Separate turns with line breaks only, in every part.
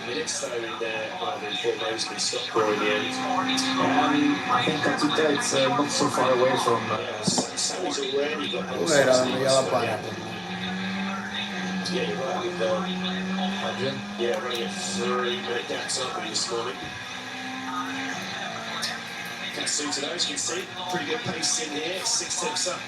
minutes though in there before Mosley stopped pouring the end.
I think Katita it's not so far away from.
Sammy's already got
¿Cómo era donde ya va para?
Yeah, you're right with running at 3-minute gaps up this morning. Kasu to those, you can see pretty good pace in here, 6 tips up.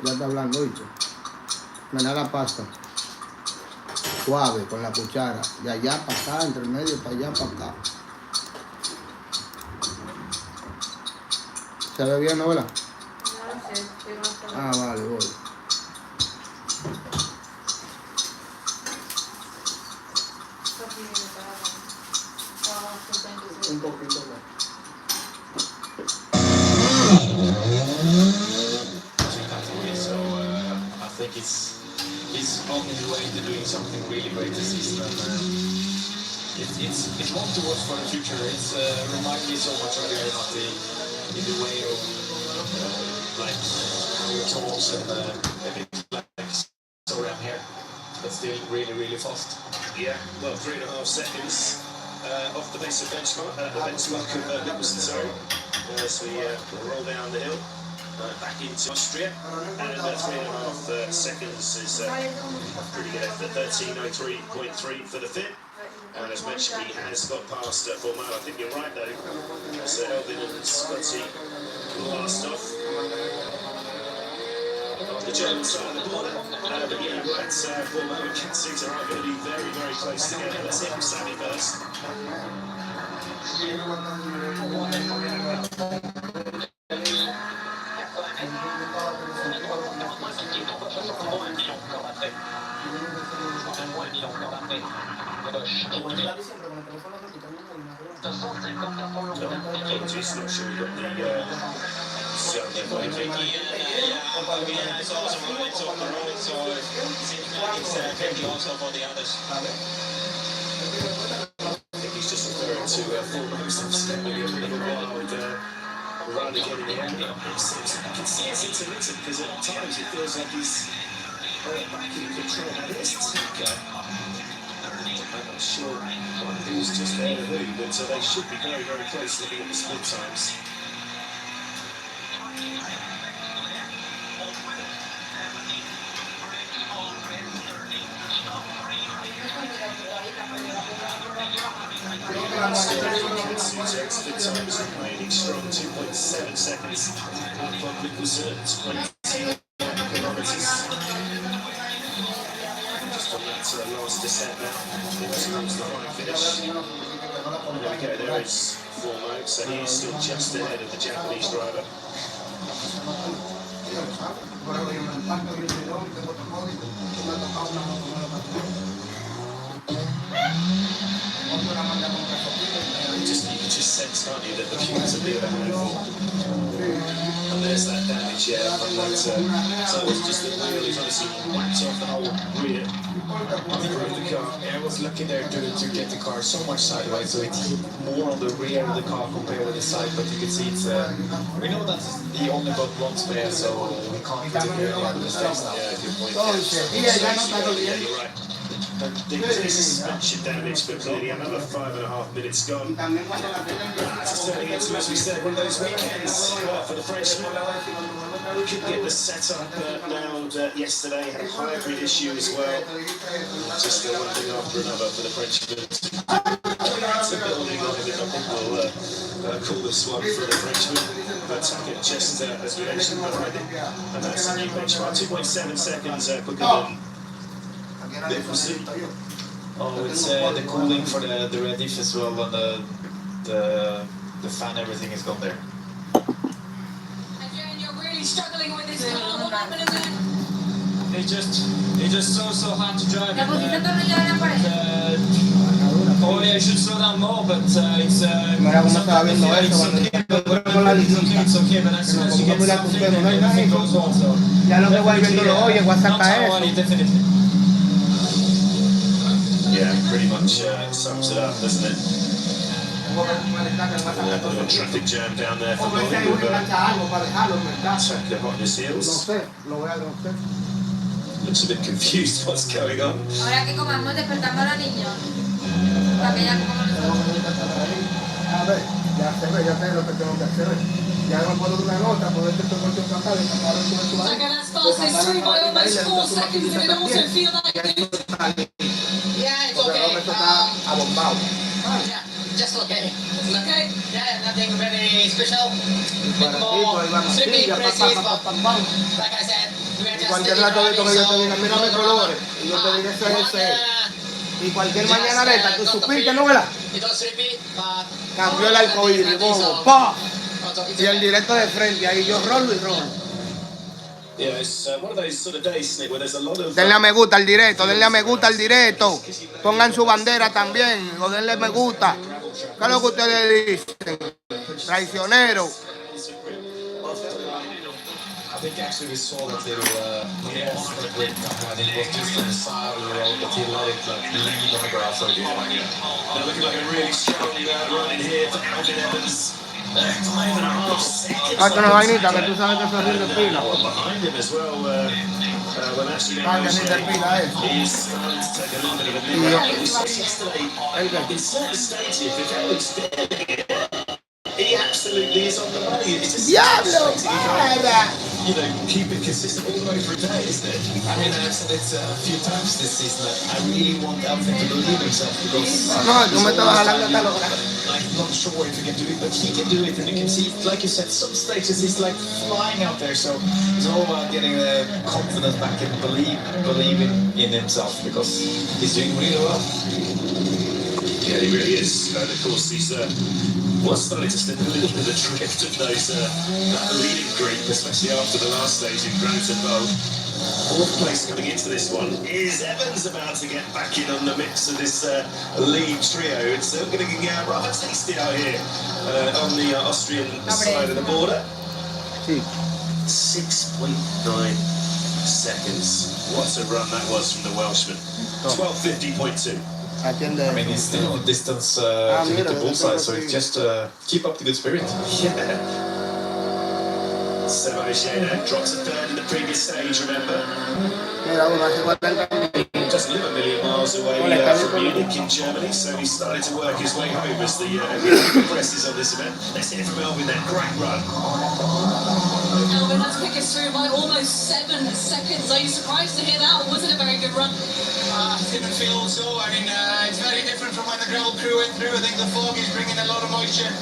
Ya está blandito. Menar la pasta. Suave con la cuchara. De allá para acá, entre el medio, para allá, para acá. ¿Se ve bien, Novela?
No sé, estoy más tarde.
Ah, vale, voy. Un poquito más.
So I think he's on his way to doing something really great this season. It's one to watch for the future. It's reminds me so much of Gary Matti in the way of like your tools and a bit like sorry I'm here, but still really fast. Yeah, well 3.5 seconds off the base of benchmark of Nicholson, sorry. As we roll down the hill. back into Austria, and 3.5 seconds is pretty good effort. 13:03.3 for the fit. And as mentioned, he has got past Formo. I think you're right though. So Elvin and Scotty last off on the German side of the border. But yeah, right, Formo and Katsuta are going to be very, very close together. Let's hear from Sammy first. Apologies, not sure we got the sound there.
Yeah, it's also on the road, so it seems like it's very close for the others.
I think he's just referring to foremost and stepping up a little wild run again in the end. I can see it's intermittent because at times it feels like he's back in control. Now there's Tucker. I'm not sure who's just there to who, but they should be very, very close looking at the split times. Split times remaining strong, 2.7 seconds. From Nicholson's 20 kilometres. Just on that last descent now, towards the high finish. And there we go, there is Formo, so he is still just ahead of the Japanese driver. You can just sense, can't you, that the fumes are being handful. And there's that damage, from that. So it wasn't just the wheel, he's obviously whacked off the whole rear of the car.
I was lucky there to get the car so much sideways, so it hit more on the rear of the car compared with the side, but you can see it's, we know that he only got one spare, so we can't put it really on the mistakes now.
Yeah, good point. Yeah, you're right. The suspension damage, but clearly another 5.5 minutes gone. It's turning into, as we said, one of those weekends for the Frenchman. We couldn't get the setup nailed yesterday, had a hybrid issue as well. Just one thing after another for the Frenchman. It's a building on it, I think we'll call this one for the Frenchman. But just as we mentioned already, and that's a new benchmark, 2.7 seconds quicker than
Oh, it's the cooling for the rediff as well, and the fan, everything is gone there.
And you're really struggling with this car. What happened in there?
It's just so hard to drive.
La pusiste atornillada en la pared.
Oh yeah, I should slow down more, but it's
Mira cómo estaba viendo eso cuando con la distinta.
it's okay, but as soon as you get something, then everything goes wrong. So
Ya lo que voy viendo lo oye, WhatsApp a eso.
definitely.
Yeah, pretty much sums it up, doesn't it? A bit of a traffic jam down there for Molly with Tucker hot on his heels. Looks a bit confused what's going on.
Ahora que comamos, despertamos a los niños. Para que ya comamos nosotros.
A ver, ya sé lo que tengo que hacer. Ya me puedo dar una nota, poder que estoy con tu cantar y cantar en tu
Tucker, that's fastest through by almost 4 seconds, and it also feel like
Yeah, it's
porque
okay.
Roberto está abombado.
Yeah, just okay. Okay? Yeah, nothing very special.
Para ti, pues vamos así, ya
Like I said, we are
Y
just
cualquier rato de esto que yo te diga, mira mis colores, y yo te diga ese es ese. Y cualquier mañana de esta, tú supiste, ¿no, verdad?
It was repeat, but
Cambió el arcoíris, bobo, ¡pah! Y el directo de frente, ahí yo rolo y rolo.
Yeah, it's one of those sort of days, isn't it, where there's a lot of...
Denle a me gusta al directo, denle a me gusta al directo. Pongan su bandera también, o denle me gusta. ¿Qué es lo que ustedes dicen? Traicionero.
I think actually we saw that little break and it was just on the side of the road, but he let it lean on the grass like this.
Now looking like a really strong run in here for Alvin Evans. 5.5 seconds.
Hazte una vainita que tú sabes que eso rinde pila.
Behind him as well, when actually
Rinde pila eso.
he's starting to take a little bit of a nip out. We saw yesterday, in certain stages, if Evans did he had absolutely is on the money. It's just
¡Diablo! ¡Para!
you know, keep it consistent all the way for a day, isn't it? I mean, I've said it a few times this season that I really want Alvin to believe himself because
No, tú me estabas jalando hasta los
I'm not sure if he can do it, but he can do it, and you can see, like you said, some stages he's like flying out there. So it's all about getting the confidence back and believing in himself because he's doing really well.
Yeah, he really is. And of course, he's starting to slip a little bit of the drift of those that leading group, especially after the last stage in Granton Bowl.
Fourth place coming into this one is Evans, about to get back in on the mix of this lead trio. It's still going to get rather tasty out here on the Austrian side of the border.
6.9 seconds. What a run that was from the Welshman. 12:50.2.
Atiende.
I mean, he's still on distance to hit the bullseye, so it's just keep up the good spirit.
Yeah. Sebo Ishida dropped a third in the previous stage, remember?
Mira, uno hace 40
He doesn't live a million miles away from Munich in Germany, so he started to work his way home as the progresses on this event. Let's hear from Elvin then. Great run.
Alvin, let's pick us through by almost 7 seconds. Are you surprised to hear that, or was it a very good run?
I didn't feel so. I mean, it's very different from when the gravel crew went through. I think the fog is bringing a lot of moisture.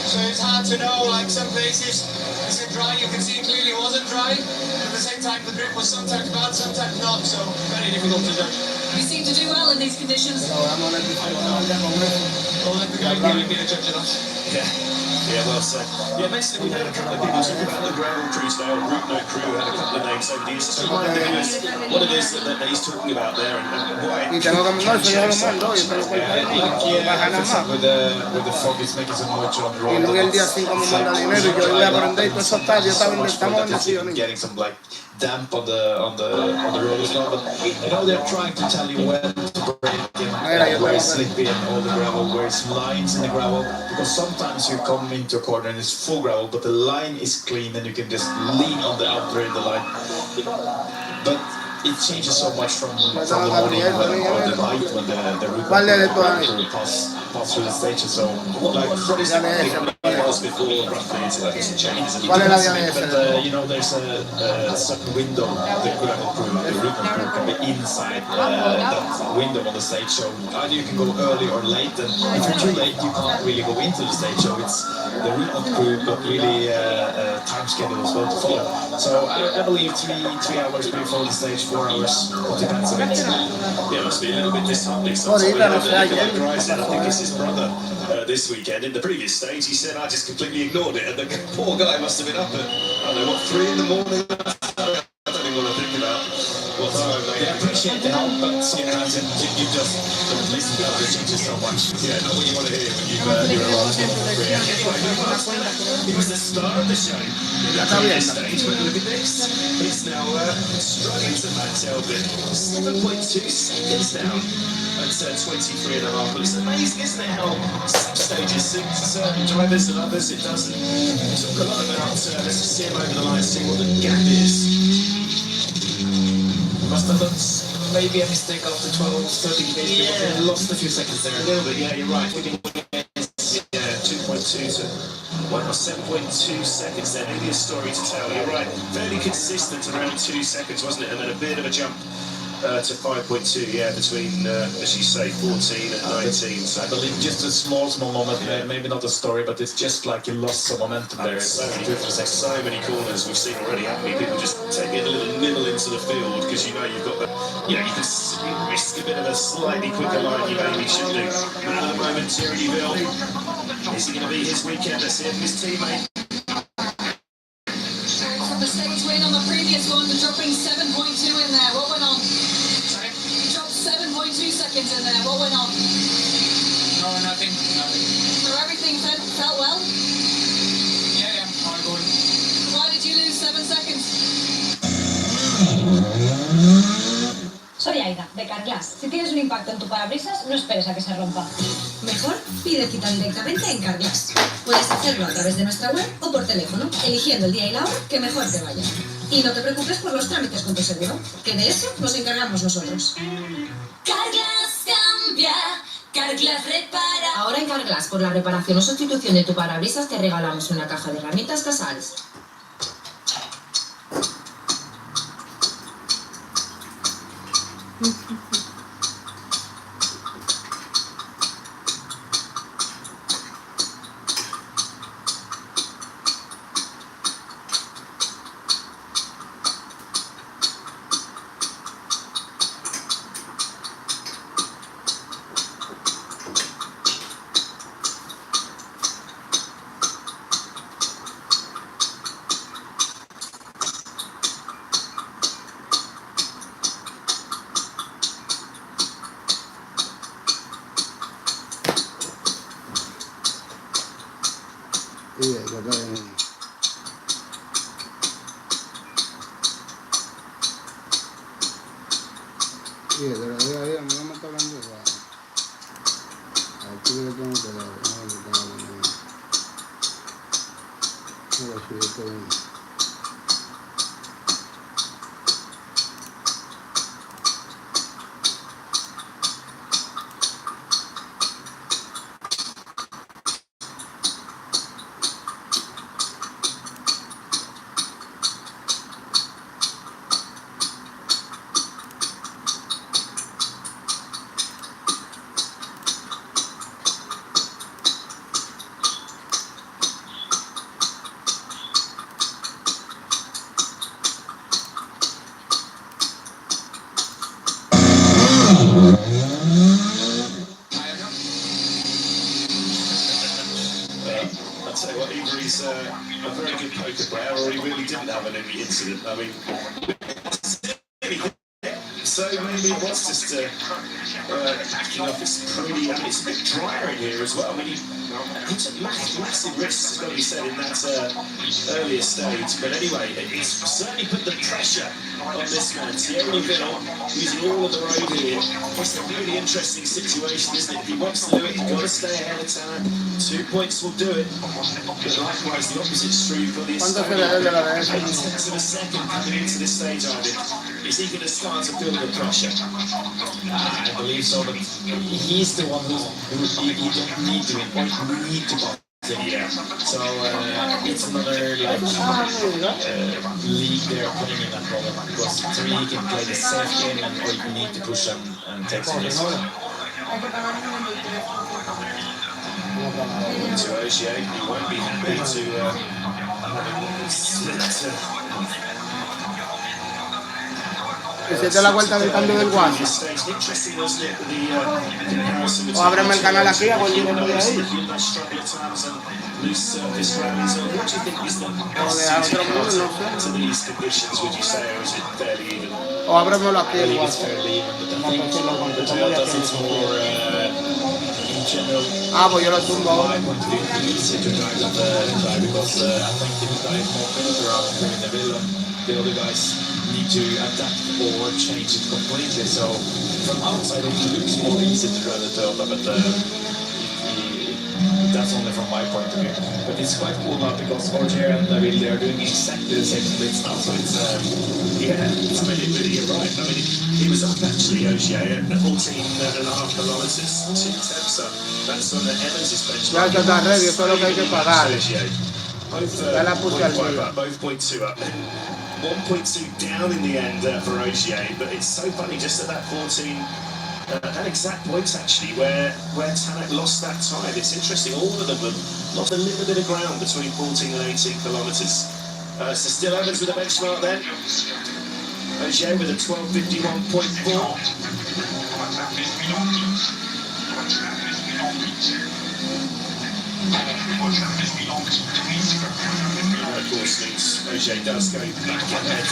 So it's hard to know, like some places, is it dry? You can see it clearly wasn't dry. At the same time, the grip was sometimes bad, sometimes not. So very difficult to judge.
You seem to do well in these conditions.
I'll let the guy here be the judge of that.
Yeah, well said. Yeah, basically we had a couple of people talking about the gravel crew today, or Route No Crew had a couple of names over the years. Just remind the guys what it is that he's talking about there and why
Y tengo que mandar, yo ya lo mando, yo te lo
With the fog, it's making so much on the road.
Y luego el día 5 me manda dinero y yo voy a aprender y todo eso está, yo estamos bendecidos.
Getting some like damp on the road as well, but you know they're trying to tell you when to brake and where it's slippy and all the gravel, where it's lines in the gravel, because sometimes you come into a corner and it's full gravel, but the line is clean and you can just lean on the outer in the line. But it changes so much from the morning or the night when the route pass through the stages. So like what is
miles before roughly it's like it's changes.
¿Cuál es la vía de
But you know there's a certain window the gravel crew, the route crew can be inside that window on the stage. So either you can go early or late, and if you're too late you can't really go into the stage. So it's the route crew got really time schedule as well to follow. So I believe 3 hours before the stage, 4 hours. It depends a bit.
Yeah, it must be a little bit disheartening sometimes. I think it's his brother this weekend. In the previous stage, he said, I just completely ignored it. And the poor guy must have been up at, I don't know, what, 3 in the morning? I don't even want to think about what time they
appreciate the help, but sometimes you just don't listen to it. It changes so much.
Yeah, not what you want to hear when you're around. He was the star of the show. In the previous stage, but look at this. He's now struggling to match Elvin. 7.2 seconds now. At 23 and a half. But it's amazing, isn't it, how some stages suit certain drivers and others it doesn't. Talk a lot about, let's just see him over the line and see what the gap is.
Must have looked maybe a mistake after 12, 13 days.
Yeah.
Lost a few seconds there.
A little bit, yeah, you're right. 2.2 to 7.2 seconds there. Maybe a story to tell. You're right. Fairly consistent around 2 seconds, wasn't it? And then a bit of a jump to 5.2, yeah, between, as you say, 14 and 19. So
I believe just a small moment, maybe not a story, but it's just like you lost some momentum there.
So many corners we've seen already, haven't we? People just taking a little nibble into the field because you know you've got the, you know, you can risk a bit of a slightly quicker line you maybe should do. Man of the moment, Thierry Deville. Is he going to be his weekend? Let's hear from his teammate.
From the stage win on the previous one to dropping 7.2 in there. What went on?
Sorry?
Dropped 7.2 seconds in there. What went on?
No, nothing.
So everything felt well?
Yeah, all good.
Why did you lose 7 seconds?
Soy Aida, de Carglass. Si tienes un impacto en tu parabrisas, no esperes a que se rompa. Mejor, pide cita directamente en Carglass. Puedes hacerlo a través de nuestra web o por teléfono, eligiendo el día y la hora que mejor te vaya. Y no te preocupes por los trámites con tu seguro, que de eso nos encargamos nosotros.
Carglass cambia,
Carglass repara. Ahora en Carglass, por la reparación o sustitución de tu parabrisas, te regalamos una caja de herramientas Casals.
Y eso está bien. Y de la día a día, no me está hablando de aquí le tengo que dar, no le tengo que dar. No lo sigo todo.
I'll tell you what, either he's a very good poker player or he really didn't have an incident. I mean, so maybe it was just backing off. It's pretty, I mean, it's a bit drier in here as well. I mean, he took massive risks, as got to be said, in that earlier stage. But anyway, it's certainly put the pressure on this man. Thierry Ville using all of the road here. It's a really interesting situation, isn't it? If he wants to do it, you've got to stay ahead of time. 2 points will do it. But likewise, the opposite is true for the Estonia. 8/10 of a second coming into this stage, I think. Is he going to start to feel the pressure?
I believe so, but he's the one who he don't need to win, or need to box it.
Yeah.
So it's another like league they're putting in that problem, because 3 can play the safe game and 8 need to push and take some risks.
To Ogier, he won't be happy to having split.
¿Se te la vuelta del cambio del guante? O ábreme el canal aquí, hago el dinero de ahí. O de a otro mundo, no sé. O ábremelo aquí el guante. Ah, pues yo lo tumbo ahora.
The other guys need to adapt or change it completely. So from outside it looks more easy to run the Toyota, but that's only from my point of view. But it's quite cool now because Roger and David, they are doing exactly the same splits now. So it's
yeah, I mean, you're right. I mean, he was up actually, Ogier, at 14.5 kilometers, 2 temps up. That's on the Evans' benchmark.
Ya está ready, eso es lo que hay que pagar.
Ya la puse al día. Both 0.2 up. 1.2 down in the end for Ogier, but it's so funny just at that 14, that exact point actually where Tanak lost that time. It's interesting, all of them have lost a little bit of ground between 14 and 18 kilometres. So still Evans with a benchmark then. Ogier with a 12:51.4. Of course, means Ogier does go back ahead.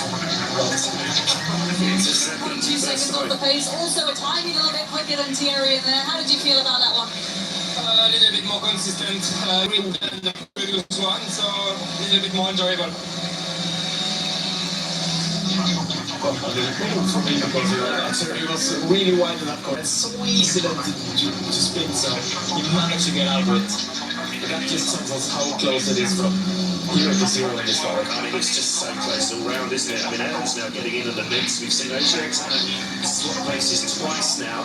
2 seconds off the pace, also a tiny little bit quicker than Thierry in there. How did you feel about that one?
A little bit more consistent than the previous one, so a little bit more enjoyable.
Well, a little cool for me because it was really wide in that corner. It's so easy to spin, so he managed to get out of it. That just tells us how close it is from 0 to 0 in this car.
I mean, it's just so close all round, isn't it? I mean, Evans now getting in on the mix. We've seen Ogier swap places twice now.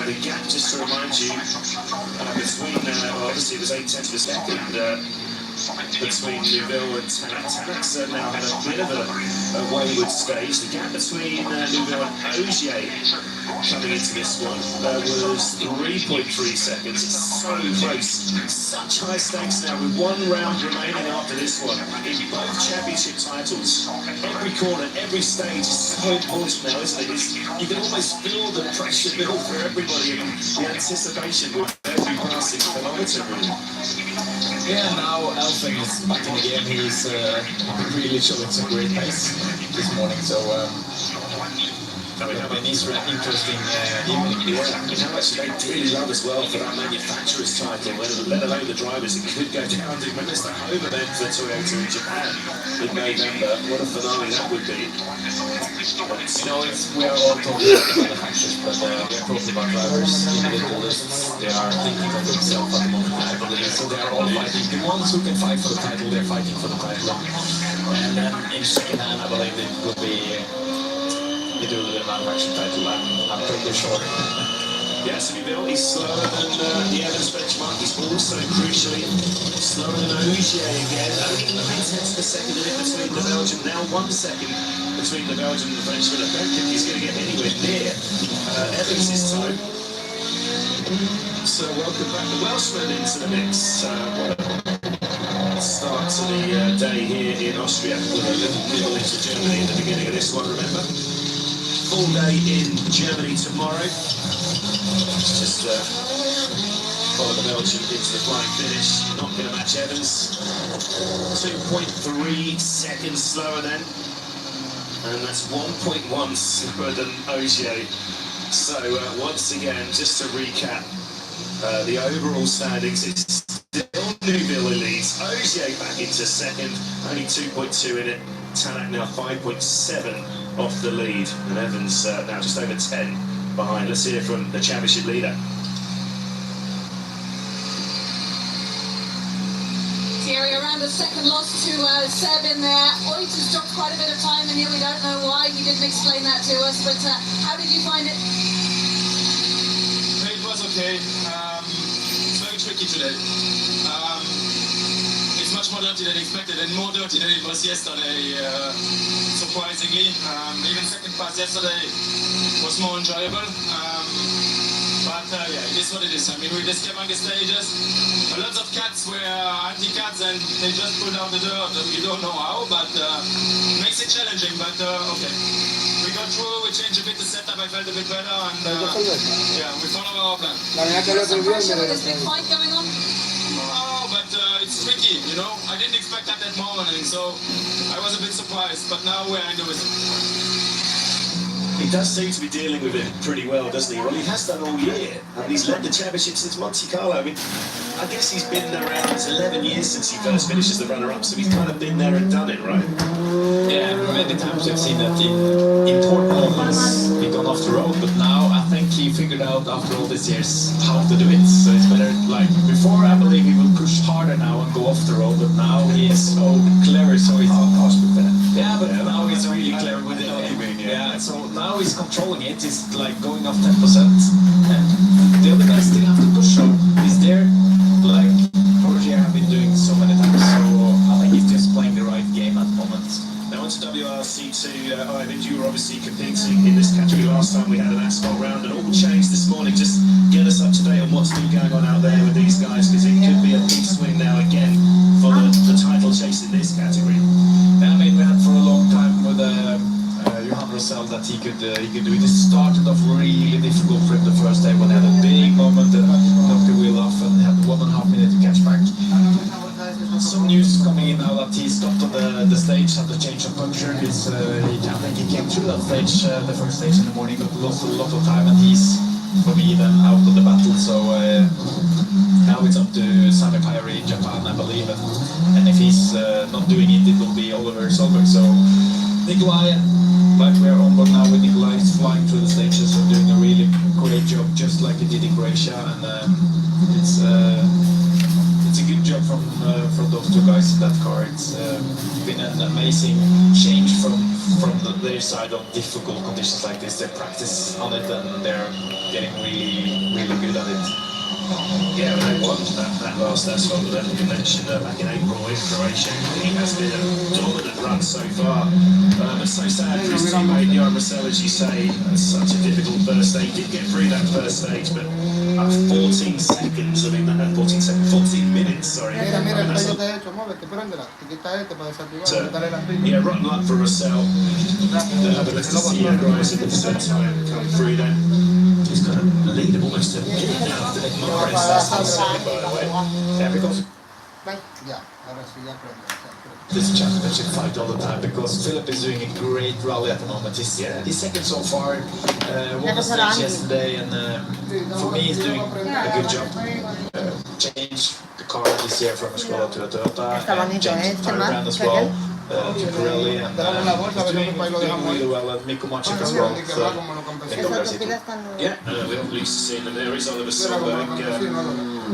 The gap, just to remind you, between, obviously it was 8 tenths per second between Neuville and Tanak. Tanak's now had a bit of a wayward stage. The gap between Neuville and Ogier coming into this one was 3.3 seconds. It's so close. Such high stakes now with one round remaining after this one in both championship titles. Every corner, every stage is so important now, isn't it? You can almost feel the pressure build for everybody and the anticipation with every passing kilometre, really.
Yeah, now Elfing is back in the game. He's really showing some great pace this morning. So it's been interesting evening.
Yeah, I mean, how much they really love as well for that manufacturer's title, let alone the drivers. It could go down to the home event for Toyota in Japan in November. What a finale that would be.
You know, we are all talking about the manufacturers, but we are talking about drivers, individualists. They are thinking of themselves at the moment, I believe. So they are all fighting. The ones who can fight for the title, they're fighting for the title. And then in second hand, I believe it will be the manufacturing title. I'm pretty sure.
Yes, Neuville, he's slower than the Evans benchmark. He's also crucially slower than Ogier again. Only 9 tenths per second in between the Belgian. Now 1 second between the Belgian and the Frenchman. I don't think he's going to get anywhere near Evans this time. So welcome back the Welshman into the mix. What a start to the day here in Austria. With a little nibble into Germany at the beginning of this one, remember? Full day in Germany tomorrow. Just follow the Belgian into the flying finish. Not going to match Evans. 2.3 seconds slower then. And that's 1.1 slower than Ogier. So once again, just to recap, the overall standings, it's still Neuville leads. Ogier back into second, only 2.2 in it. Tanak now 5.7 off the lead. And Evans now just over 10 behind. Let's hear from the championship leader.
Thierry, around a second loss to Seb in there. Oit has dropped quite a bit of time in here. We don't know why. He didn't explain that to us. But how did you find it?
It was okay. It's very tricky today. It's much more dirty than expected and more dirty than it was yesterday, surprisingly. Even second pass yesterday was more enjoyable. But yeah, it is what it is. I mean, we just came on the stages. Lots of cuts were anti-cuts and they just pulled out the dirt. We don't know how, but makes it challenging. But okay, we got through. We changed a bit the setup. I felt a bit better, and yeah, we follow our plan.
Some pressure with this big fight going on.
Oh, but it's tricky, you know. I didn't expect that morning, so I was a bit surprised. But now we're into it.
He does seem to be dealing with it pretty well, doesn't he? Well, he has done all year. And he's led the championship since Monte Carlo. I mean, I guess he's been around. It's 11 years since he first finished as the runner-up, so he's kind of been there and done it, right?
Yeah, many times we've seen that in important moments he gone off the road, but now I think he figured out after all these years how to do it. So it's better, like before I believe he will push harder now and go off the road, but now he is so clever, so he's yeah, but now he's really clever with it. Yeah, so now he's controlling it. He's like going off 10%, and the other guys still have to push. So he's there, like Ogier have been doing so many times. So I think he's just playing the right game at the moment.
Now on to WRC2, Ivan, you were obviously competing in this category last time we had an asphalt round, and all changed this morning. Just get us up to date on what's been going on out there with these guys, because it could be a big swing now again for the title chase in this category.
I mean, we had for a long time with Johan Rosell that he could do it. It started off really difficult for him the first day when he had a big moment and knocked the wheel off and had 1.5 minutes to catch back. Some news coming in now that he stopped on the stage, had to change of puncture. I think he came through that stage, the first stage in the morning, but lost a lot of time, and he's, for me, then out of the battle. So now it's up to Sami Pyri in Japan, I believe, and if he's not doing it, it will be Oliver Solberg. So Nikolai, like we're on board now with Nikolai, is flying through the stages and doing a really great job, just like he did in Croatia, and it's a good job from those two guys in that car. been an amazing change from their side on difficult conditions like this. They practice on it and they're getting really good at it.
Yeah, they won that last asphalt that you mentioned back in April in Croatia. He has been a dominant run so far. It's so sad for his teammate, Jan Marcel, as you say. Such a difficult first stage. Did get through that first stage, but 14 seconds. I mean, 14 minutes, sorry.
Mira, el cuello que he hecho, muévete, préndela. Te quita este para desactivar, quitarle las pilas.
Yeah, rotten luck for Marcel. But let's see guys at the same time come through then. He's got a lead of almost a minute now after the Morris. That's insane, by the way. Yeah, because
Ya, ahora sí, ya prende.
this championship fight all the time because Philip is doing a great rally at the moment. He's second so far. Won the stage yesterday, and for me, he's doing a good job. Changed the car this year from a Skoda to a Toyota. Changed the tire brand as well to Pirelli, and he's doing really well. And Mikko Maciek as well. So,
yeah, we're not used to seeing them. There is Oliver Solberg,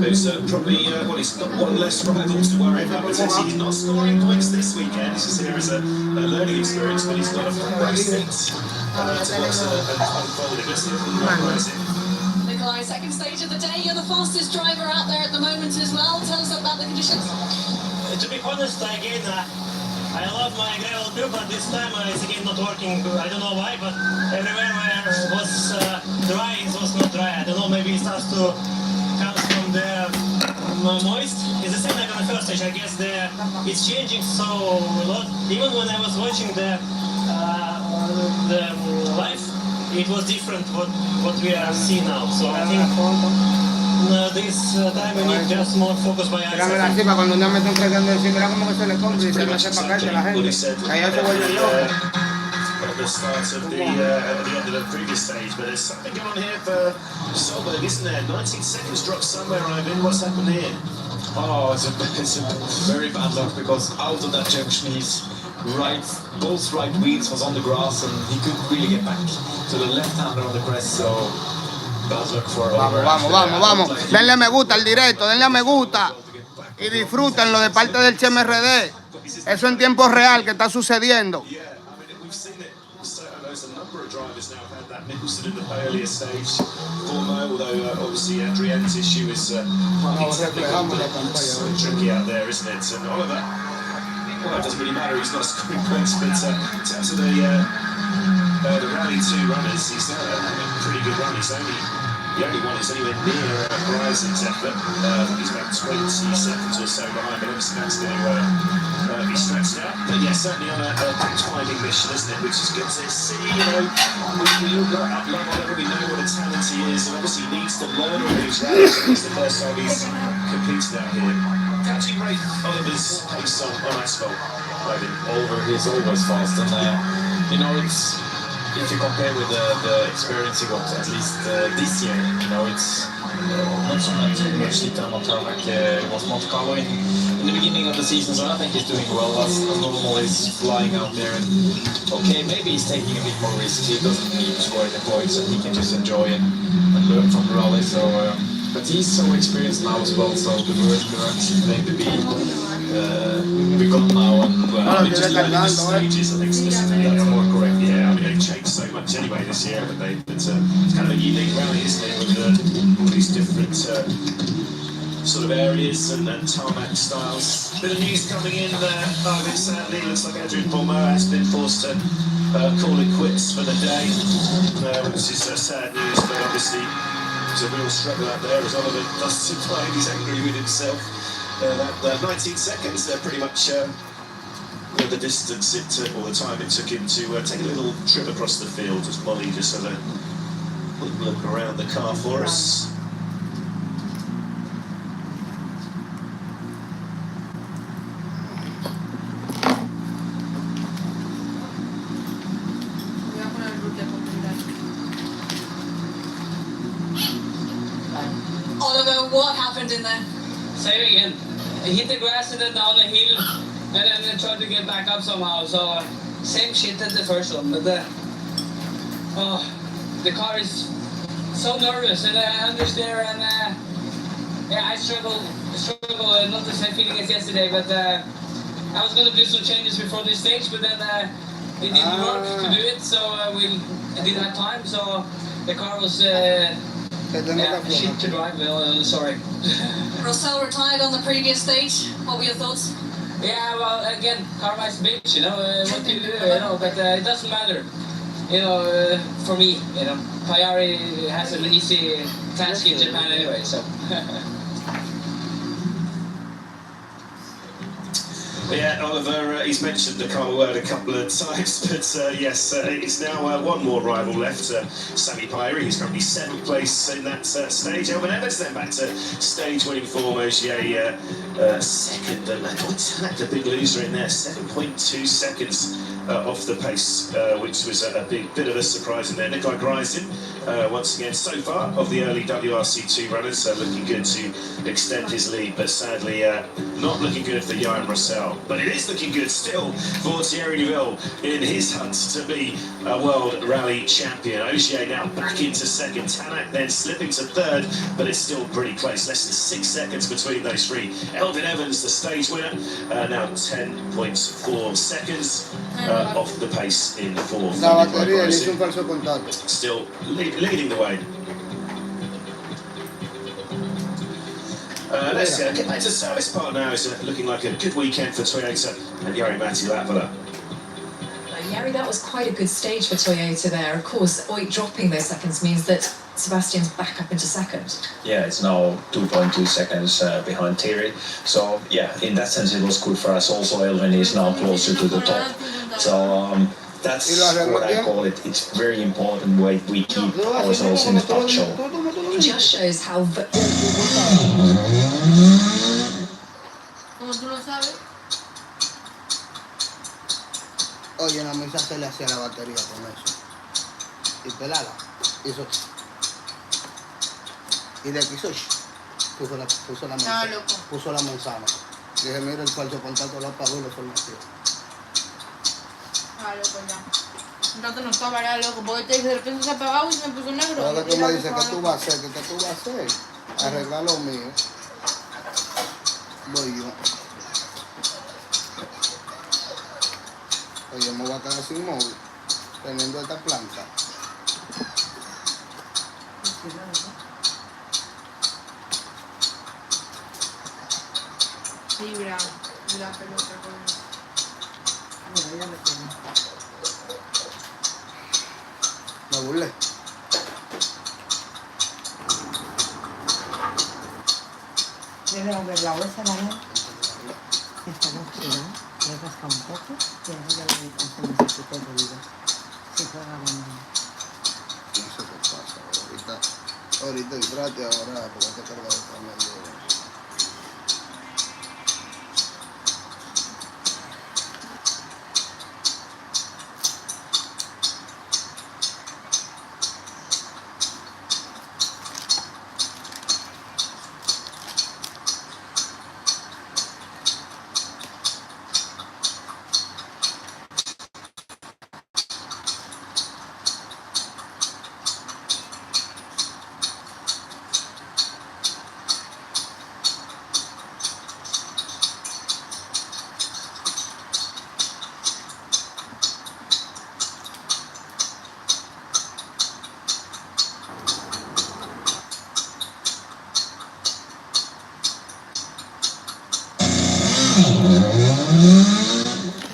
who's probably he's got one less rivals to worry about. Potentially, he's not scoring points this weekend. He's just here as a learning experience, but he's got a front row seat to what's unfolding. Let's see if we can raise it.
Nikolai, second stage of the day. You're the fastest driver out there at the moment as well. Tell us about the conditions.
To be honest, again, I love my gravel crew, but this time it's again not working. I don't know why, but everywhere where it was dry, it was not dry. I don't know, maybe it starts to come from the moist. It's the same like on the first stage. I guess it's changing so a lot. Even when I was watching the live, it was different what we are seeing now. So I think this time we need just more focus by eyes.
Mírame la chica, cuando un día me están tratando de decir, mira cómo que se le compra y se no sepa caerse la gente. Allá se vuelve loco.
At the start of the end of the previous stage, but there's something going on here for Solberg, isn't there? 19 seconds drop somewhere, Ivan. What's happened here?
oh, it's a very bad luck because out of that junction, both right wheels was on the grass and he couldn't really get back to the left-hander on the crest. So bad luck for Oliver.
Vamos. Denle me gusta al directo, denle me gusta. Y disfrútenlo de parte del Chema RD. Eso en tiempo real que está sucediendo.
There's a number of drivers now have had that. Nicholson in the earlier stage, Formo, although obviously Adrian's issue is so tricky out there, isn't it? And Oliver, well, it doesn't really matter, he's not scoring points, but in terms of the Rally 2 runners, he's had a pretty good run. He's the only one who's anywhere near Horizon's effort. He's about 20 seconds or so behind, but obviously that's going to be stretched out. But yeah, certainly on a timing mission, isn't it? Which is good to see. We all got that level, we know what a talent he is, and obviously he needs to learn all these rallies. It's the first time he's competed out here. How do you rate Oliver's pace on asphalt?
Oliver is always fast, and it's. If you compare with the experience he got, at least this year, it's not so much detail on tarmac. It was Monte Carlo in the beginning of the season, so I think he's doing well. As normal, he's flying out there, and okay, maybe he's taking a bit more risk. He doesn't need to score the points, and he can just enjoy and learn from the rally. So, but he's so experienced now as well, so the word should maybe be gone now, and
just learning the stages, I think, that's more correct. Yeah, I mean, they've changed so much anyway this year, but it's kind of a unique rally, isn't it, with all these different sort of areas and tarmac styles. Bit of news coming in there. Sadly, it looks like Adrian Formo has been forced to call it quits for the day, which is sad news, but obviously there's a real struggle out there as Oliver does to find. He's angry with himself. That 19 seconds, they're pretty much the distance it took, or the time it took him to take a little trip across the field. As Molly just had a look around the car for us.
Oliver, what happened in there?
Same again. I hit the grass and then down the hill, and then I tried to get back up somehow. So same shit as the first one, but the car is so nervous, and I understeer, and I struggle not the same feeling as yesterday, but I was gonna do some changes before this stage, but then it didn't work to do it, so we didn't have time. So the car was shit to drive. Sorry.
Russell retired on the previous stage. What were your thoughts?
Yeah, well, again, karma is a bitch, you know, what do you do, you know, but it doesn't matter, you know, for me, you know, Payari has an easy task in Japan anyway, so.
Yeah, Oliver, he's mentioned the car word a couple of times, but yes, it's now one more rival left, Sami Payari, who's currently 7th place in that stage. Elvin Evans then back to stage-winning form. Ogier second, and a big loser in there, 7.2 seconds off the pace, which was a big bit of a surprise in there. Nikolai Gryzin, once again, so far, of the early WRC2 runners, looking good to extend his lead, but sadly not looking good for Johan Russell. But it is looking good still for Thierry Neuville in his hunt to be a World Rally Champion. Ogier now back into second, Tanak then slipping to third, but it's still pretty close, less than 6 seconds between those three. Elvin Evans, the stage winner, now 10.4 seconds off the pace in fourth.
La batería le hizo un falso contacto.
Still leading the way. Let's get back to service part now. It's looking like a good weekend for Toyota and Jari-Matti Latvala.
Jari, that was quite a good stage for Toyota there. Of course, Oit dropping those seconds means that Sebastian's back up into second.
Yeah, it's now 2.2 seconds behind Thierry. So, yeah, in that sense it was good for us. Also, Elvin is now closer to the top. So, that's what I call it. It's very important way we keep ourselves in the top show.
It just shows how...
Oye, la mesa se le hacía la batería con eso. Y pelala. Hizo. Y de aquí puso la manzana. Puso la manzana. Dije, mira, el falso contacto lo apagó y lo formateó.
Ah, loco, ya. Un rato no estaba, era loco, porque te dice, de repente se apagó y se me puso negro.
Ahora que tú me dices, ¿qué tú vas a hacer? ¿Qué tú vas a hacer? Arreglar lo mío. Voy yo. Oye, me voy a quedar sin móvil, teniendo esta planta.
Vibra la pelota con eso.
Bueno, ya me tengo. Me burlé.
Debe haber la bolsa de la esta oxidada, le rasca un poco y ahora ya le hacemos este de vida. Si fuera ganando.
No sé qué pasa, ahorita entrate ahora porque hay que cargar otra media.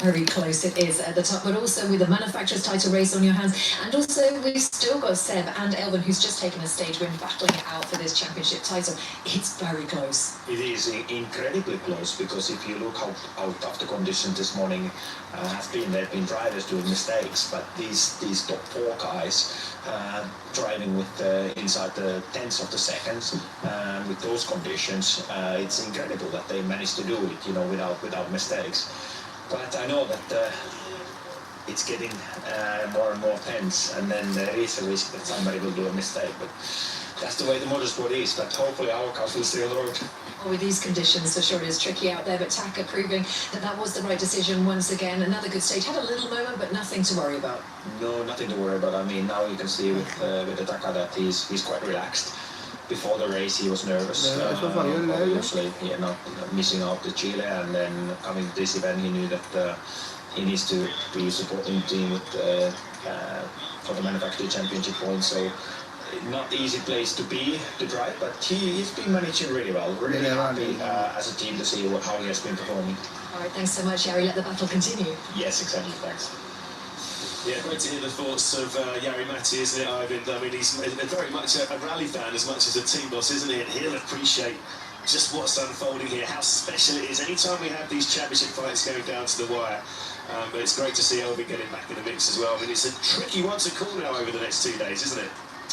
Very close it is at the top, but also with the manufacturer's title race on your hands, and also we've still got Seb and Elvin, who's just taken a stage win, battling it out for this championship title. It's very close.
It is incredibly close, because if you look how tough the conditions this morning have been, there have been drivers doing mistakes, but these top four guys driving with inside the tenths of the seconds with those conditions, it's incredible that they managed to do it, you know, without mistakes. But I know that it's getting more and more tense, and then there is a risk that somebody will do a mistake. But that's the way the motorsport is. But hopefully our car will stay on the road.
Well, with these conditions, for sure it is tricky out there. But Taka proving that was the right decision once again. Another good stage. Had a little moment, but nothing to worry about.
No, nothing to worry about. I mean, now you can see with the Taka that he's quite relaxed. before the race he was nervous. Obviously, not missing out to Chile, and then coming to this event, he knew that he needs to be supporting the team with for the manufacturer championship points. So not easy place to drive, but he's been managing really well. Really happy as a team to see how he has been performing.
All right, thanks so much, Jari. Let the battle continue.
Yes, exactly. Thanks.
Yeah, great to hear the thoughts of Jari Matti, isn't it, Ivan? I mean, he's very much a rally fan as much as a team boss, isn't he? And he'll appreciate just what's unfolding here, how special it is. Anytime we have these championship fights going down to the wire, but it's great to see Elvin getting back in the mix as well. I mean, it's a tricky one to call now over the next 2 days, isn't it?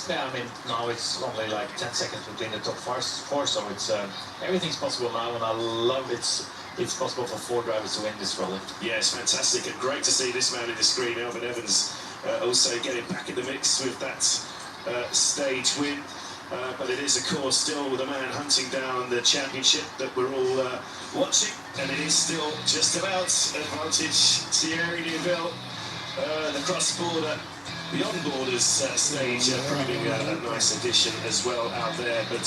Yeah, I mean, now it's only like 10 seconds between the top four, so it's everything's possible now, and I love it's possible for 4 drivers to win this rally.
Yeah, it's fantastic, and great to see this man in the screen, Elvin Evans, also getting back in the mix with that stage win. But it is, of course, still the man hunting down the championship that we're all watching, and it is still just about advantage Thierry Neuville, the cross-border, beyond borders stage, proving a nice addition as well out there. But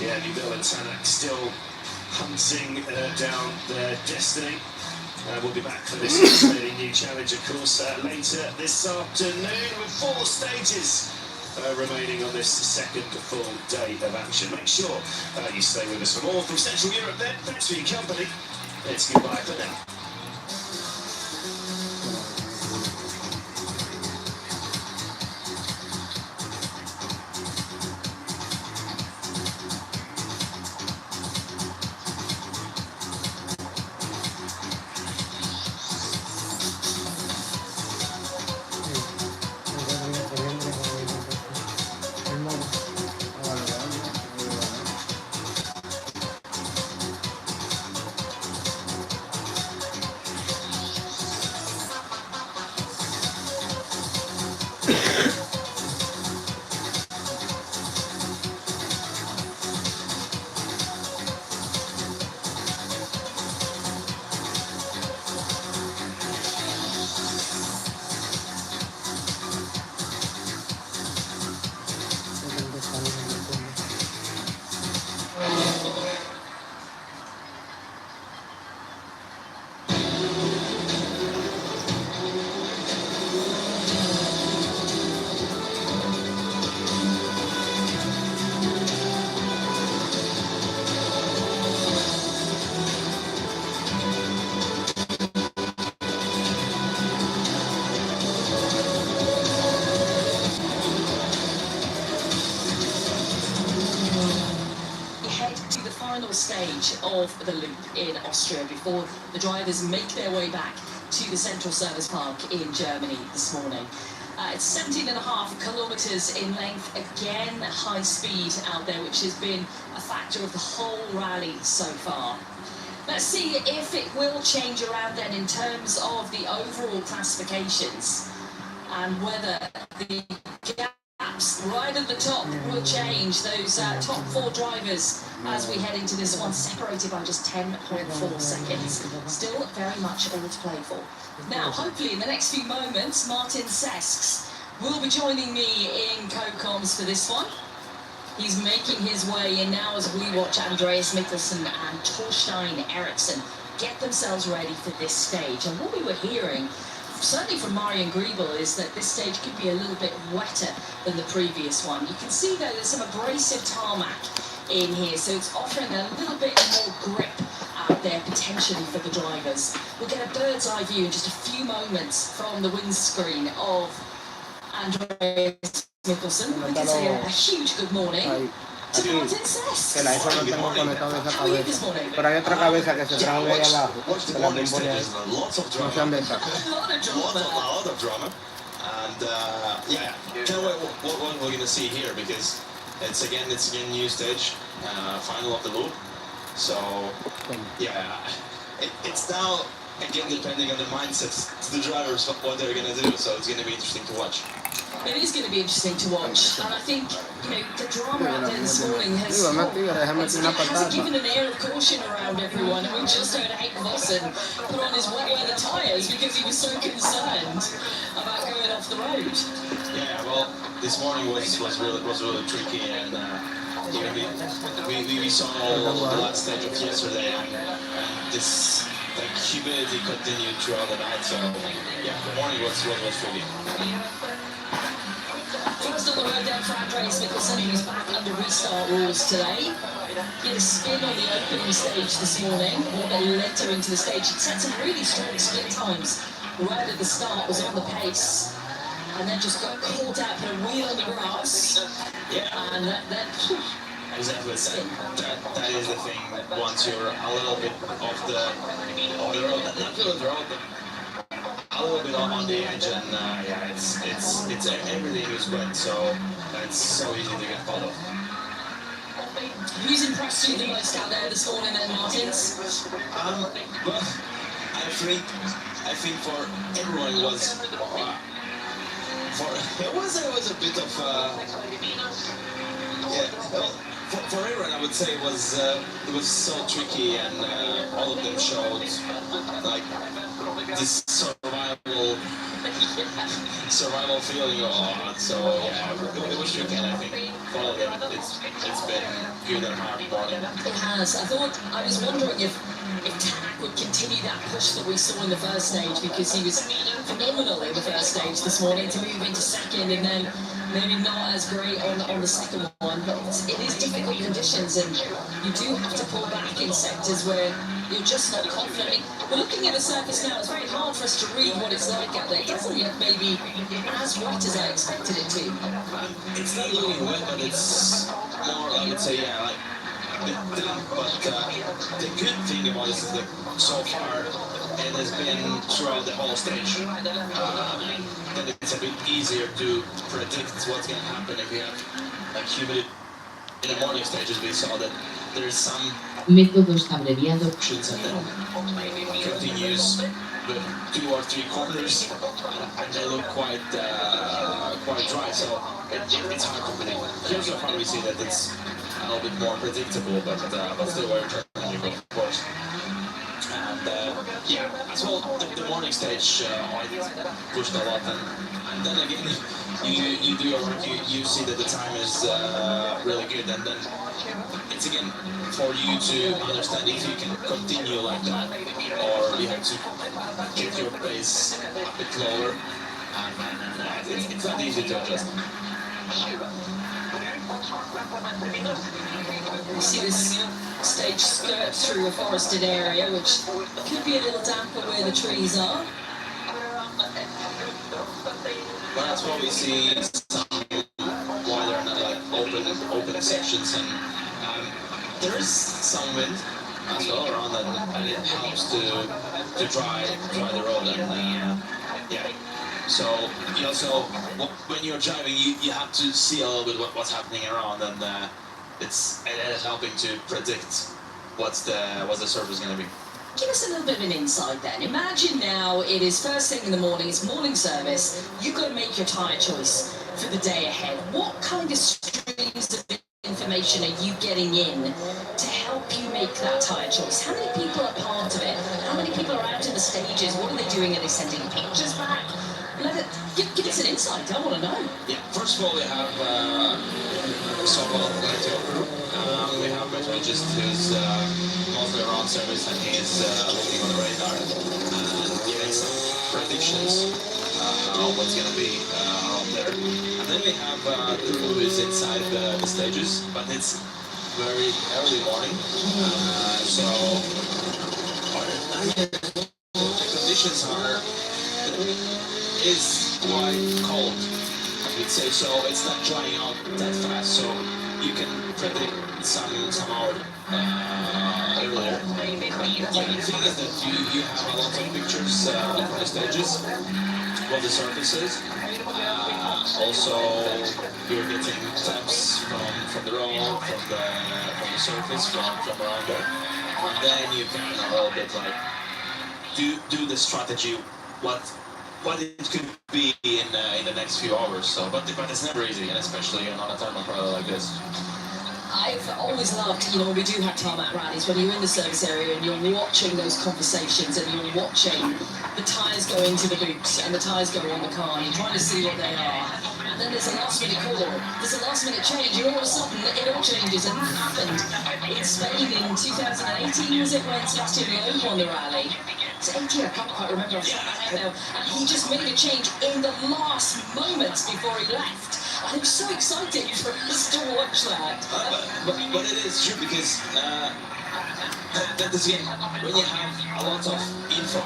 yeah, Neuville and Tanak still hunting down their destiny. We'll be back for this fascinating new challenge, of course, later this afternoon with 4 stages remaining on this second full day of action. Make sure you stay with us for more from Central Europe then. Thanks for your company. It's goodbye for now.
Stage of the loop in Austria before the drivers make their way back to the Central Service Park in Germany this morning. It's 17.5 kilometers in length, again high speed out there, which has been a factor of the whole rally so far. Let's see if it will change around then in terms of the overall classifications and whether the gaps right at the top will change. Those top 4 drivers as we head into this one, separated by just 10.4 seconds. Still very much all to play for. Now, hopefully in the next few moments, Martin Sesks will be joining me in co-coms for this one. He's making his way in now as we watch Andreas Mikkelsen and Torstein Eriksson get themselves ready for this stage. And what we were hearing, certainly from Marian Griebel, is that this stage could be a little bit wetter than the previous one. You can see though there's some abrasive tarmac in here, so it's offering a little bit more grip out there potentially for the drivers. We'll get a bird's eye view in just a few moments from the windscreen of Andreas Mikkelsen. We can say a huge good morning to Martin Sesks.
Que la eso no tengo conectado esa cabeza. Pero hay otra cabeza que se trajo de ahí abajo. Que la tengo por ahí. No sean de esta.
A lot of drama. And yeah, can't wait what we're going to see here, because it's again new stage, final of the loop. So yeah, it's now again depending on the mindsets of the drivers what they're going to do. So it's going to be interesting to watch.
It is going to be interesting to watch, and I think the drama out there this morning has given an air of caution around around everyone, and we just heard Hank Vossen put on his wet weather tyres because he was so concerned about going off the road.
Yeah, well, this morning was really tricky, and we saw the last stage of yesterday, and this humidity continued throughout the night. So yeah, the morning was tricky.
First on the road down for Andreas Mikkelsen, who's back under restart rules today. He had a spin on the opening stage this morning, a bit later into the stage. He'd set some really strong split times right at the start, was on the pace, and then just got caught out, put a wheel on the grass, and then
Exactly, that is the thing. Once you're a little bit off the road, not really the road, but a little bit on the edge, and yeah, it's everything is wet, so it's so easy to get caught off.
Who's impressed you the most out there this morning then, Martins?
Well, I think for everyone it was a bit of for everyone I would say it was so tricky, and all of them showed like this survival feeling. So yeah, it was tricky, and I think for all of them it's been good and hard morning.
It has. I was wondering if Tanak would continue that push that we saw in the first stage, because he was phenomenal in the first stage this morning, to move into second and then maybe not as great on the second one. But it is difficult conditions, and you do have to pull back in sectors where you're just not confident. I mean, we're looking at the surface now. It's very hard for us to read what it's like out there. It doesn't look maybe as wet as I expected it to.
It's not looking wet, but it's more, I would say, yeah, like. But the good thing about this is that so far it has been throughout the whole stage. Then it's a bit easier to predict what's going to happen if you have like humidity. In the morning stages we saw that there's some
métodos abreviados
options, and then continues the 2 or 3 corners, and they look quite dry, so it's hard to predict. Here so far we see that it's a little bit more predictable, but still very challenging, of course. And yeah, as well, the morning stage I pushed a lot, and then again, you do your work, you see that the time is really good, and then it's again for you to understand if you can continue like that, or you have to get your pace a bit lower, and it's not easy to adjust.
You see this stage skirt through a forested area, which could be a little damper where the trees are.
But that's what we see some wider and like open sections, and there is some wind as well around that, and it helps to dry the road, and yeah. So you also, when you're driving, you have to see a little bit what's happening around, and it's helping to predict what the surface is going to be.
Give us a little bit of an insight then. Imagine now it is first thing in the morning, it's morning service, you've got to make your tyre choice for the day ahead. What kind of streams of information are you getting in to help you make that tyre choice? How many people are part of it? How many people are out in the stages? What are they doing? Are they sending pictures back? Give us an insight, I want to know.
Yeah, first of all, we have so-called meteo crew. We have meteorologist who's mostly around service, and he's looking on the radar and giving some predictions on what's going to be around there. And then we have the crew who's inside the stages, but it's very early morning, so the conditions is quite cold, I would say, so it's not drying out that fast, so you can predict some hour earlier. But the thing is that you have a lot of pictures from the stages, what the surface is. Also, you're getting taps from the road, from the surface, from around there. And then you can a little bit like do the strategy, what it could be in the next few hours. So, but it's never easy, and especially on a thermal product like this.
I've always loved, you know, when we do have tarmac rallies, when you're in the service area and you're watching those conversations and you're watching the tyres go into the boots and the tyres go on the car, and you're trying to see what they are. And then there's a last minute call, there's a last minute change, and all of a sudden it all changes. And that happened in Spain in 2018, was it, when Sebastian Loeb won the rally? It's 18, I can't quite remember off the top of my head now. And he just made a change in the last moments before he left. And it was so exciting for us to watch that.
But it is true because that is again, when you have a lot of info,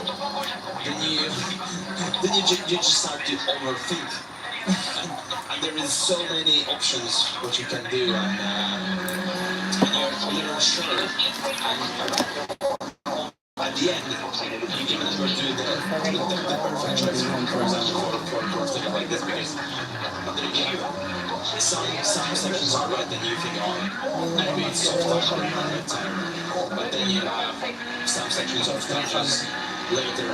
then you just start to overthink. And there is so many options what you can do, and you're unsure. At the end, you can never do the perfect choice, for example, for something like this, because some sections are wet and you think, oh, maybe it's soft but then you have some sections of stages later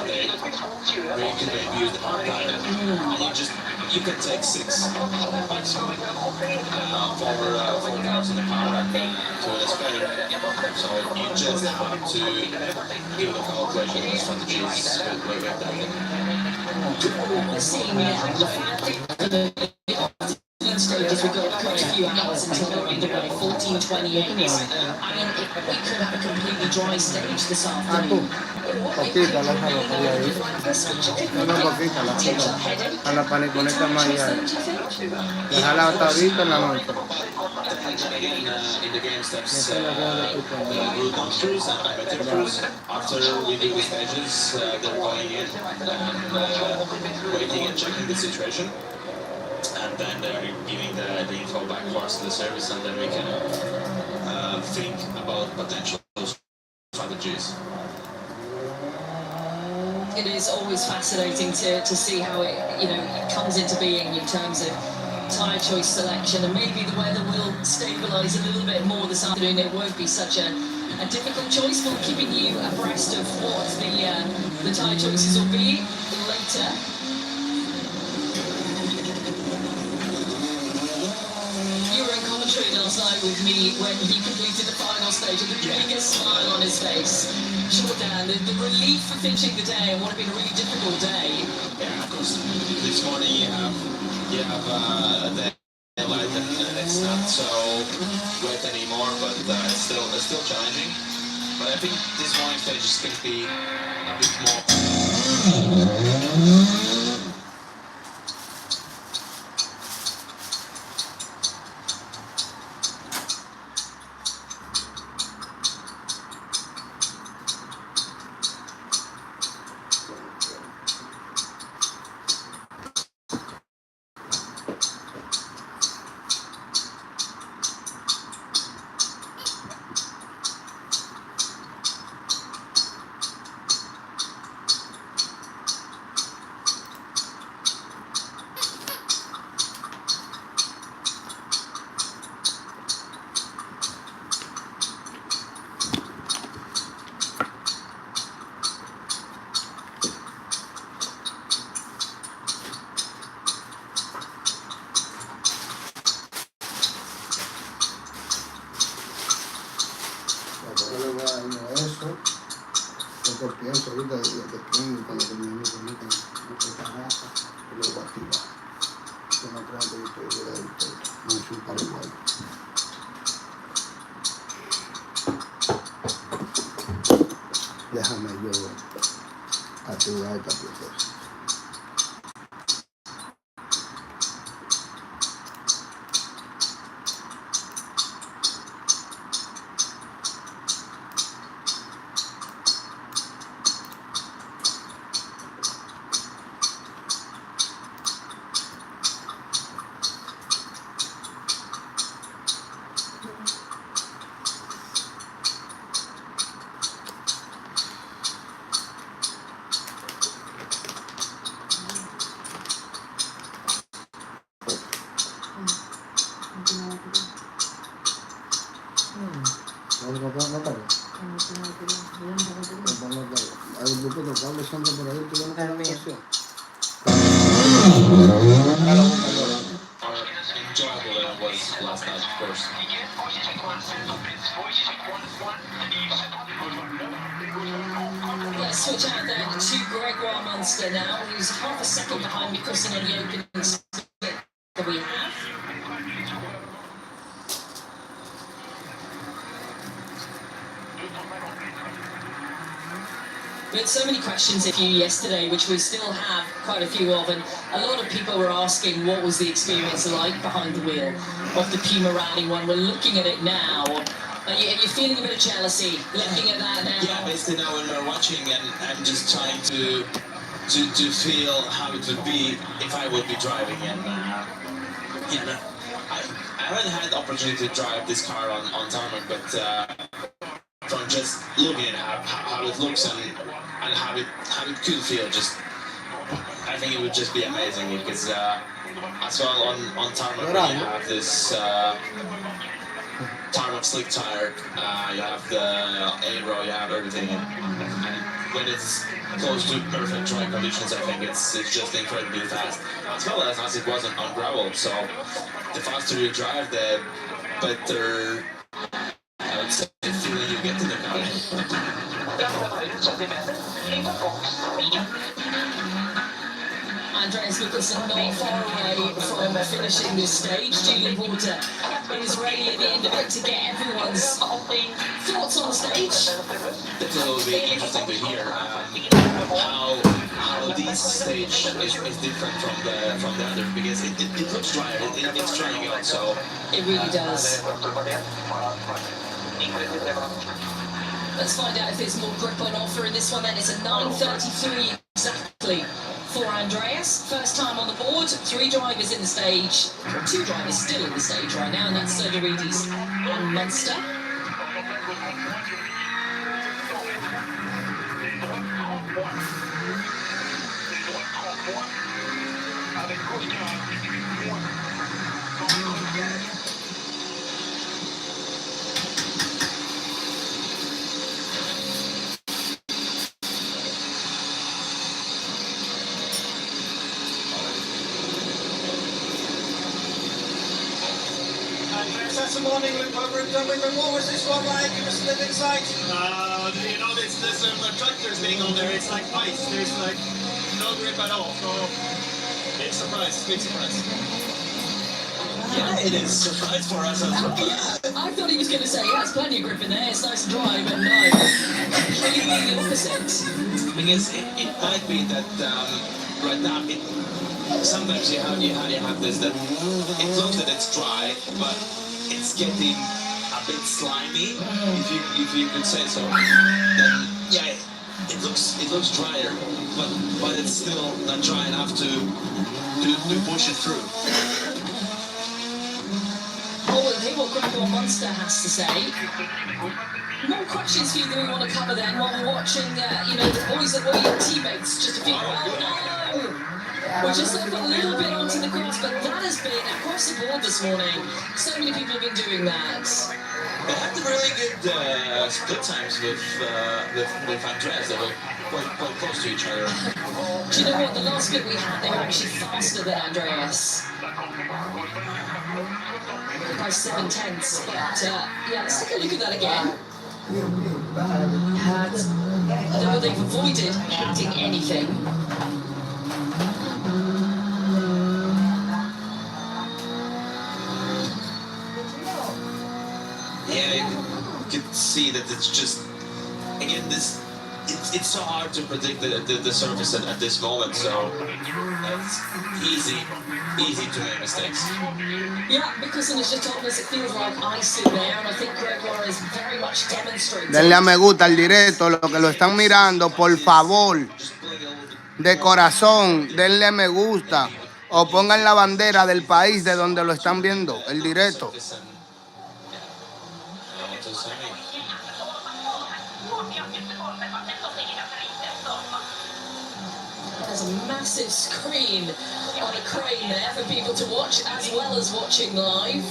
day where you can maybe use the hard tire, and you can take 6 maximum 4 cars in the car to the spare. So you just have to do the calculation and strategies with that.
We're seeing now stages, we've got quite a few hours until they're underway, 14:28. I mean, we could have a completely dry stage this afternoon.
Poquita la jalotería ahí. Una poquita la jalotería. A la paniconeta más allá. Dejarla hasta ahorita en la noche.
In the game steps, the route crews and amateur crews, after we do the stages, they're going in and waiting and checking the situation. And then they're giving the info back to us to the service, and then we can think about potential strategies.
It is always fascinating to see how it, you know, comes into being in terms of tyre choice selection, and maybe the weather will stabilise a little bit more this afternoon. It won't be such a difficult choice. We're keeping you abreast of what the tyre choices will be later. You were in commentary last night with me when he completed the final stage with the biggest smile on his face. Jordan, the relief for finishing the day and what had been a really difficult day.
Yeah, of course. This morning you have the daylight and it's not so wet anymore, but it's still challenging. But I think this morning stage is going to be a bit more.
Pienso ahorita cuando terminemos con esta raza, y lo voy a activar. Yo no creo que estoy de mucho para igual. Déjame yo activar esta pieza.
last night, of course.
Let's switch out there to Gregoire Munster now, who's half a second behind Mikkelsen on the opening split that we have. We had so many questions of you yesterday, which we still have quite a few of, and a lot of people were asking what was the experience like behind the wheel of the Puma Rally one. We're looking at it now. Are you feeling a bit of jealousy looking at that now?
Yeah, basically now when we're watching, and I'm just trying to feel how it would be if I would be driving. And yeah, I haven't had the opportunity to drive this car on tarmac, but from just looking at how it looks and how it could feel, just I think it would just be amazing because as well on tarmac you have this tarmac slick tire, you have the aero, you have everything, and when it's close to perfect track conditions, I think it's just incredibly fast, as well as it wasn't on gravel. So the faster you drive, the better I would say feeling you get to the car.
Andreas Mikkelsen not far away from finishing this stage. Julian Porter is ready at the end of it to get everyone's thoughts on the stage.
It will be interesting to hear how this stage is different from the other, because it looks drier, it's drying out, so
it really does. Let's find out if there's more grip on offer in this one then. It's a 9:33 exactly for Andreas. First time on the board, 3 drivers in the stage, 2 drivers still in the stage right now, and that's Sergeridis and Munster.
This morning with what was this one like? Give us a little insight.
You know, there's tractors being on there. It's like ice. There's like no grip at all. So big surprise.
Yeah, it is a surprise for us as well.
I thought he was going to say, yeah, there's plenty of grip in there, it's nice and dry, but no. Completely the opposite.
Because it might be that right now, sometimes you have this, that it looks that it's dry, but it's getting a bit slimy, if you could say so. Then yeah, it looks drier, but it's still not dry enough to push it through.
Oh, we'll hear what Gregoire Munster has to say. More questions for you that we want to cover then while we're watching, the boys that were your teammates just a few. Oh no! We're just off a little bit onto the grass, but that has been across the board this morning. So many people have been doing that.
They had really good split times with Andreas. They were quite close to each other.
Do you know what? The last split we had, they were actually faster than Andreas. By 7/10. But yeah, let's take a look at that again. Though they've avoided hitting anything.
Yeah, you could see that it's just, again, it's so hard to predict the surface at this moment, so it's easy to make mistakes.
Yeah, because it's just told us it feels like ice in there, and I think Gregoire is very much demonstrating.
Denle a me gusta al directo, los que lo están mirando, por favor, de corazón, denle me gusta o pongan la bandera del país de donde lo están viendo, el directo.
There's a massive screen on a crane there for people to watch, as well as watching live.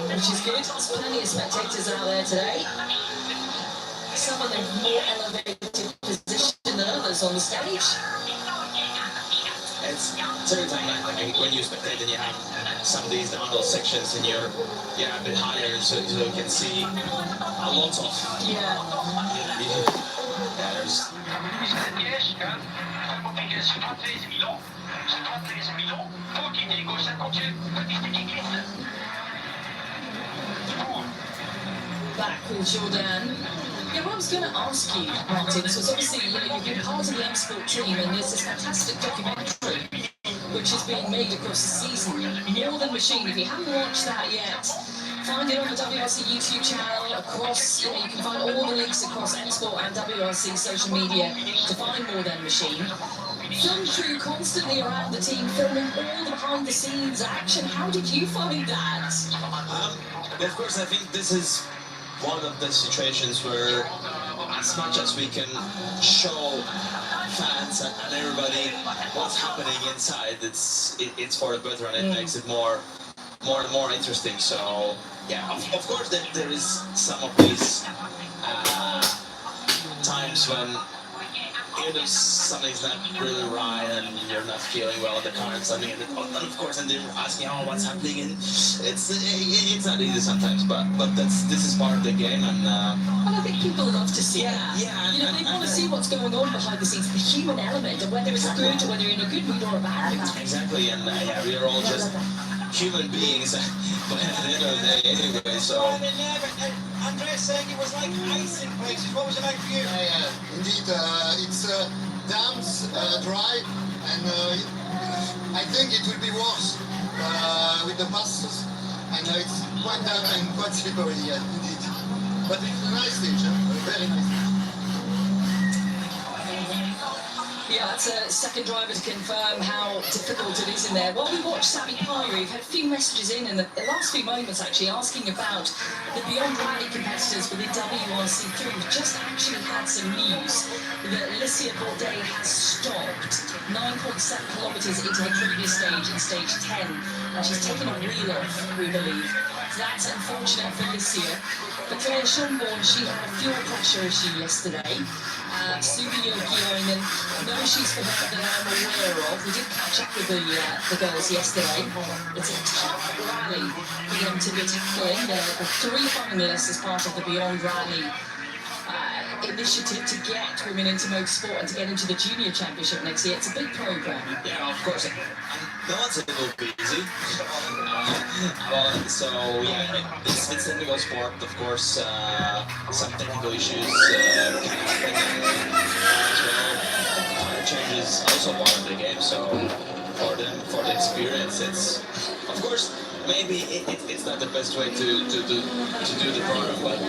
Which is good. There's plenty of spectators out there today. Some of them more elevated position than others on the stage.
it's every time like when you spectate and you have some of these downhill sections and you're a bit higher, so you can see a lot of there's
back with Jordan. Yeah, what I was going to ask you, Martin, was obviously, you've been part of the M Sport team, and there's this fantastic documentary which is being made across the season, More Than Machine. If you haven't watched that yet, find it on the WRC YouTube channel. Across, you can find all the links across M Sport and WRC social media to find More Than Machine. Film crew constantly around the team, filming all the behind-the-scenes action. How did you find that?
Of course, I think this is one of the situations where, as much as we can show fans and everybody what's happening inside, it's for the better, and it makes it more and more interesting. So yeah, of course there is some of these times when even if something's not really right and you're not feeling well in the car and something, and of course, and they're asking, oh, what's happening, and it's not easy sometimes, but this is part of the game, and
I think people love to see that.
Yeah,
you know, they want to see what's going on behind the scenes, the human element, and whether it's good or whether you're in a good mood or a bad mood.
Exactly, and we are all just human beings at the end of the day anyway, so.
Andreas saying it was like ice in places. What was it like for you?
Yeah, indeed. It's damp, dry, and I think it will be worse with the passes. And it's quite damp and quite slippery, yeah, indeed. But it's a nice stage, a very nice stage.
Yeah, that's a second driver to confirm how difficult it is in there. While we watch Sami Pyri, we've had a few messages in the last few moments actually asking about the Beyond Rally competitors for the WRC3. We've just actually had some news that Alicia Bourdais has stopped 9.7 kilometres into her previous stage in stage 10. And she's taken a wheel off, we believe. So that's unfortunate for Alicia. For Claire Schönborn, she had a fuel pressure issue yesterday. Subi Yokiainen, no issues for her that I'm aware of. We did catch up with the girls yesterday. It's a tough rally for them to be tackling. There are 3 finalists as part of the Beyond Rally initiative to get women into motorsport and to get into the junior championship next year. It's a big program.
Yeah, of course. No one said it will be easy. So yeah, it's a technical sport, of course. Some technical issues can happen as well. Tire changes also part of the game. So for the experience, it's of course maybe it's not the best way to do the program, but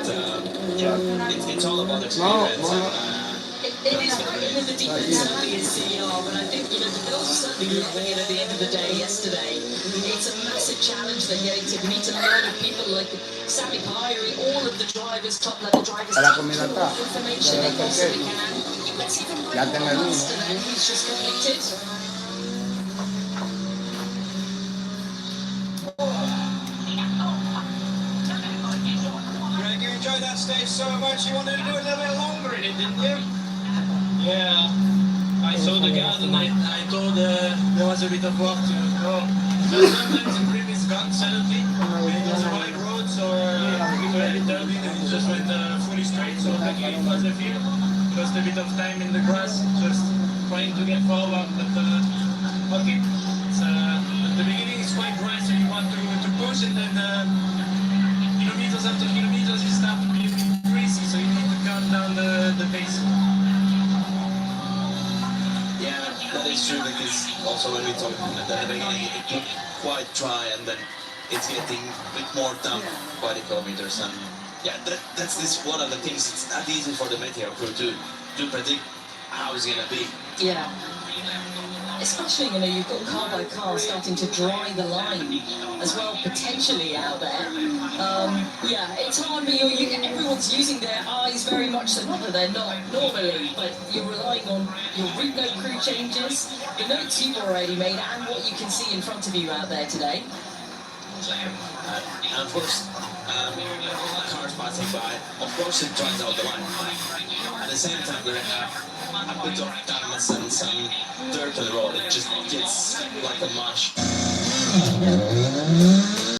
it's all about experience.
It is very limited defensively in CER, but I think, you know, the girls are certainly loving it at the end of the day yesterday. It's a massive challenge they're getting to meet a lot of people like Sami Pyri, all of the drivers, top-level drivers, information they possibly can. Let's see from yesterday, who's just completed.
Greg, you enjoyed that stage so much, you wanted to do a little bit longer in it, didn't you?
Yeah, I saw the garden, I thought there was a bit of work to go. Sometimes in previous guns, suddenly, it was a wide road, so we were a bit early and it just went fully straight, so luckily it was a field. Lost a bit of time in the grass, just trying to get forward, but okay. It's, at the beginning it's quite dry, so you want to push, and then kilometers after kilometers you start to be a bit greasy, so you need to calm down the pace.
Yeah, that is true, because also when we talk at the beginning, it looked quite dry, and then it's getting a bit more damp by the kilometers, and yeah, that's one of the things. It's not easy for the meteo crew to predict how it's gonna be.
Yeah. Especially, you know, you've got car by car starting to dry the line as well, potentially out there. Yeah, it's hard, but everyone's using their eyes very much, so not that they're not normally, but you're relying on your route note crew changes, the notes you've already made, and what you can see in front of you out there today.
And of course, cars passing by, of course it dries out the line. At the same time, we're gonna have
a bit of darkness and some dirt on the road. It just gets like a mush.